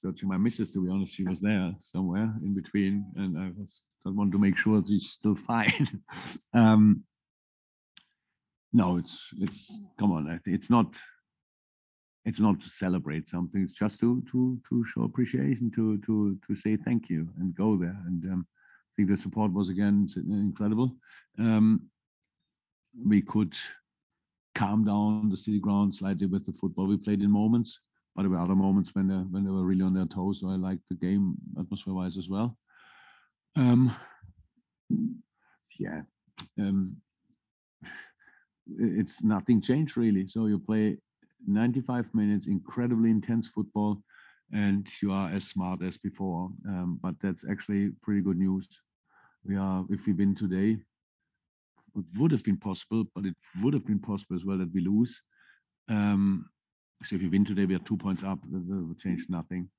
searching my missus, to be honest. She was there somewhere in between, and I want to make sure she's still fine. um, no, it's come on. I think it's not to celebrate something. It's just to show appreciation, to say thank you and go there. And I think the support was again incredible. We could calm down the city ground slightly with the football we played in moments, but there were other moments when they were really on their toes. So I liked the game atmosphere-wise as well. Yeah, it's nothing changed really. So you play 95 minutes, incredibly intense football, and you are as smart as before. But that's actually pretty good news. If we win today, it would have been possible, but it would have been possible as well that we lose. So if you win today, we are 2 points up. That would change nothing.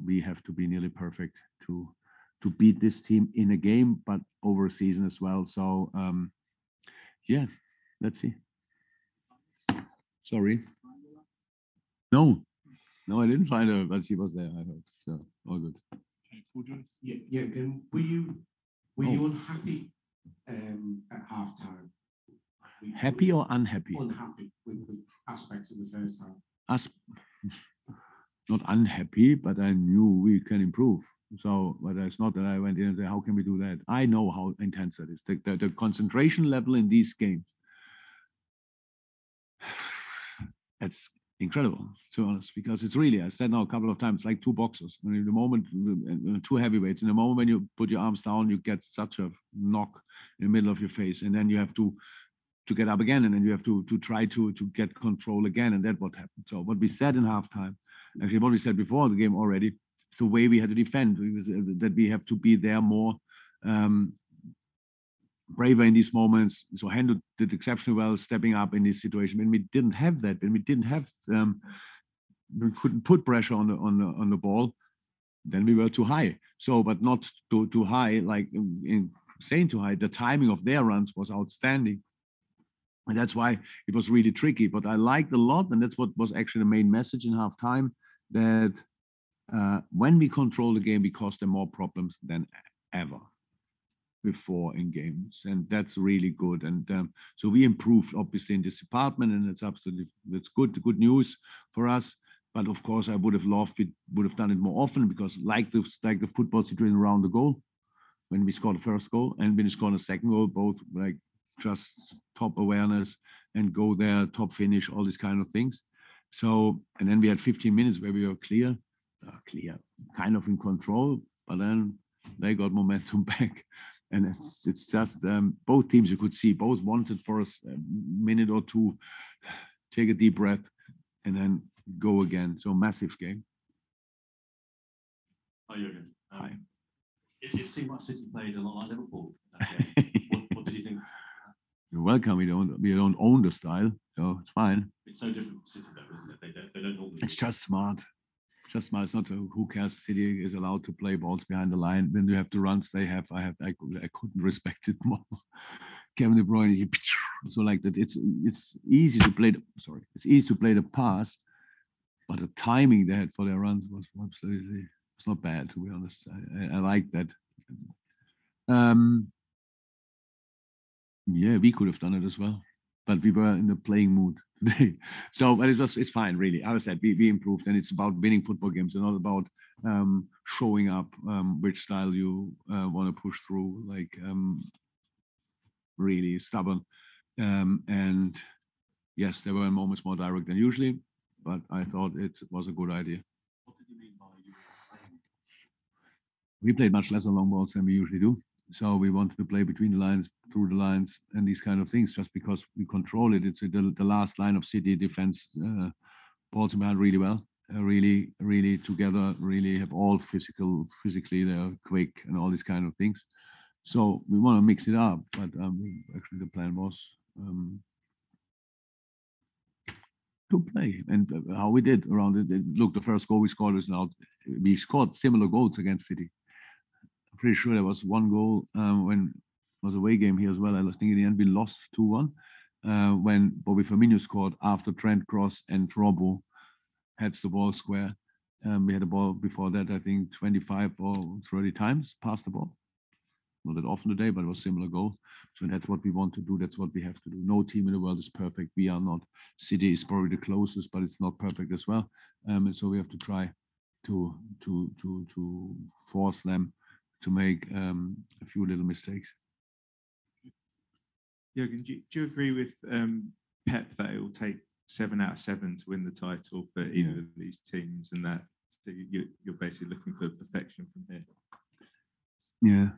We have to be nearly perfect to beat this team in a game, but over a season as well. So yeah, let's see. Sorry. No, I didn't find her, but she was there. I heard. So all good. Yeah. Were you unhappy at halftime? Happy or unhappy? Unhappy with aspects of the first half. Not unhappy, but I knew we can improve. So, but it's not that I went in and said, "How can we do that?" I know how intense that is. The concentration level in these games, it's incredible, to be honest, because it's really, I said now a couple of times, like two boxers. I mean, the moment, two heavyweights, in the moment when you put your arms down, you get such a knock in the middle of your face, and then you have to get up again, and then you have to try to get control again, and that's what happened. So what we said in halftime, actually what we said before the game already, it's the way we had to defend. That we have to be there more braver in these moments. So handled did exceptionally well, stepping up in this situation. When we didn't have that, when we didn't have, we couldn't put pressure on the ball, then we were too high. So, but not too high, like in saying too high. The timing of their runs was outstanding. And that's why it was really tricky. But I liked a lot, and that's what was actually the main message in halftime, that when we control the game, we cause them more problems than ever before in games, and that's really good. And so we improved obviously in this department, and that's good news for us. But of course, I would have loved we would have done it more often, because like the football situation around the goal, when we scored the first goal and when we scored the second goal, both like just top awareness and go there, top finish, all these kind of things. So, and then we had 15 minutes where we were clear, kind of in control, but then they got momentum back. And it's just both teams, you could see, both wanted for a minute or two, take a deep breath, and then go again. So massive game. Hi, Jürgen. Hi. It seemed like City played a lot like Liverpool. What did you think? You're welcome. We don't own the style, so it's fine. It's so different from City, though, isn't it? They don't normally. It's just smart. It's not who cares. City is allowed to play balls behind the line. When you have the runs they have, I couldn't respect it more. Kevin De Bruyne, so like that. It's easy to play. It's easy to play the pass, but the timing they had for their runs was absolutely. It's not bad, to be honest. I like that. Yeah, we could have done it as well, but we were in the playing mood today. So, but it's fine, really. As I said, we improved, and it's about winning football games, and not about showing up which style you want to push through, like really stubborn. And yes, there were moments more direct than usually, but I thought it was a good idea. What did you mean by you were playing? We played much less on long balls than we usually do. So we wanted to play between the lines, through the lines, and these kind of things, just because we control it. It's the last line of City defense. Balls in behind really well, really together, really have all physically they're quick and all these kind of things. So we want to mix it up, but actually the plan was to play, and how we did around it. Look, the first goal we scored is now, we scored similar goals against City. Pretty sure there was one goal when it was a away game here as well. I think in the end we lost 2-1 when Bobby Firmino scored after Trent Cross and Robbo heads the ball square. We had a ball before that, I think 25 or 30 times past the ball. Not that often today, but it was similar goal. So that's what we want to do. That's what we have to do. No team in the world is perfect. We are not. City is probably the closest, but it's not perfect as well. And so we have to try to force them to make a few little mistakes. Jürgen, do you agree with Pep that it will take 7 out of 7 to win the title for either of these teams, and that so you're basically looking for perfection from here? Yeah,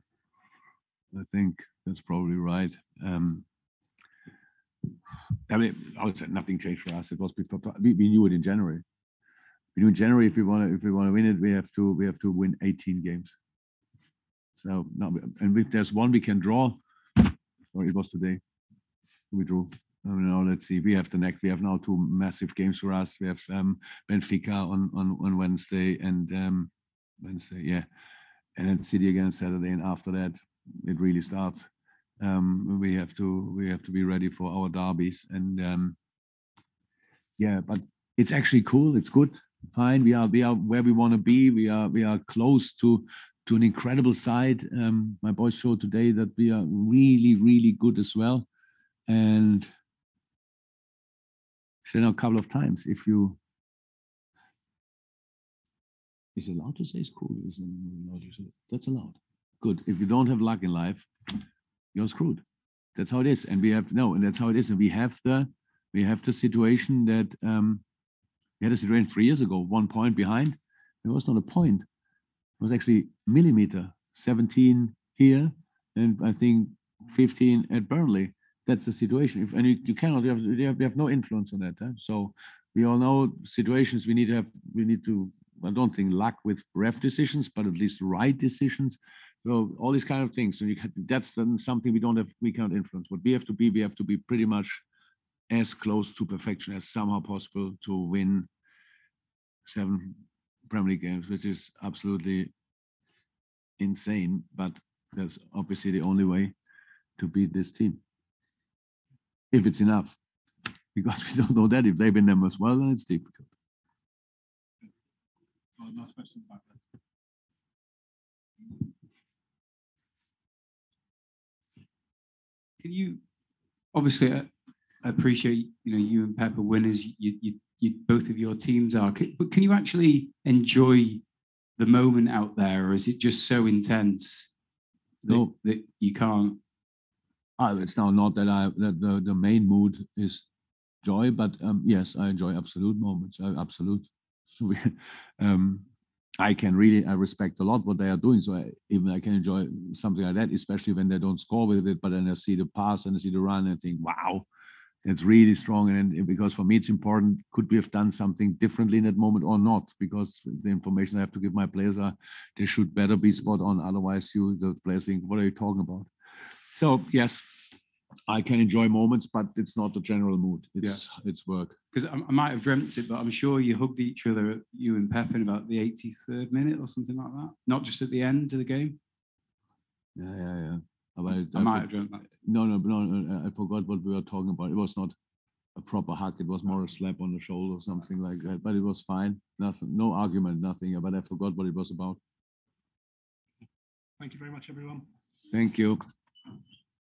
I think that's probably right. I mean, I would say nothing changed for us. It was before we knew it in January. We knew in January if we want to win it, we have to win 18 games. So now, and if there's one we can draw, or it was today, we drew. Now let's see. We have the next. We have now 2 massive games for us. We have Benfica on Wednesday and yeah, and then City again Saturday. And after that, it really starts. We have to be ready for our derbies. And yeah, but it's actually cool. It's good. Fine. We are where we want to be. We are close to an incredible side. My boys showed today that we are really good as well. And said a couple of times, if you is it allowed to say it's cool? Is it allowed to say that's allowed? Good. If you don't have luck in life, you're screwed. That's how it is. And we have and that's how it is. And we have the situation that we had a situation 3 years ago, 1 point behind. It was not a point. It was actually millimeter, 17 here, and I think 15 at Burnley. That's the situation. And you cannot. We have no influence on that. So we all know situations. We need to. I don't think luck with ref decisions, but at least right decisions. So all these kind of things. So that's something we can't influence. What we have to be pretty much as close to perfection as somehow possible to win 7 Premier League games, which is absolutely insane. But that's obviously the only way to beat this team. If it's enough, because we don't know that. If they win them as well, then it's difficult. Last question back there. Can you obviously I appreciate you and Pep are winners. You both of your teams are. But can you actually enjoy the moment out there, or is it just so intense that you can't? It's now not that the main mood is joy, but yes, I enjoy absolute moments. Absolute. So I respect a lot what they are doing. So I can enjoy something like that, especially when they don't score with it. But then I see the pass and I see the run and I think, wow, it's really strong. And because for me, it's important, could we have done something differently in that moment or not? Because the information I have to give my players they should better be spot on. Otherwise, the players think, what are you talking about? So yes, I can enjoy moments, but it's not the general mood. It's work. Because I might have dreamt it, but I'm sure you hugged each other, you and Pep, in about the 83rd minute or something like that. Not just at the end of the game. Yeah. I might have dreamt that. No. I forgot what we were talking about. It was not a proper hug. It was more a slap on the shoulder or something like that. But it was fine. Nothing. No argument. Nothing. But I forgot what it was about. Thank you very much, everyone. Thank you.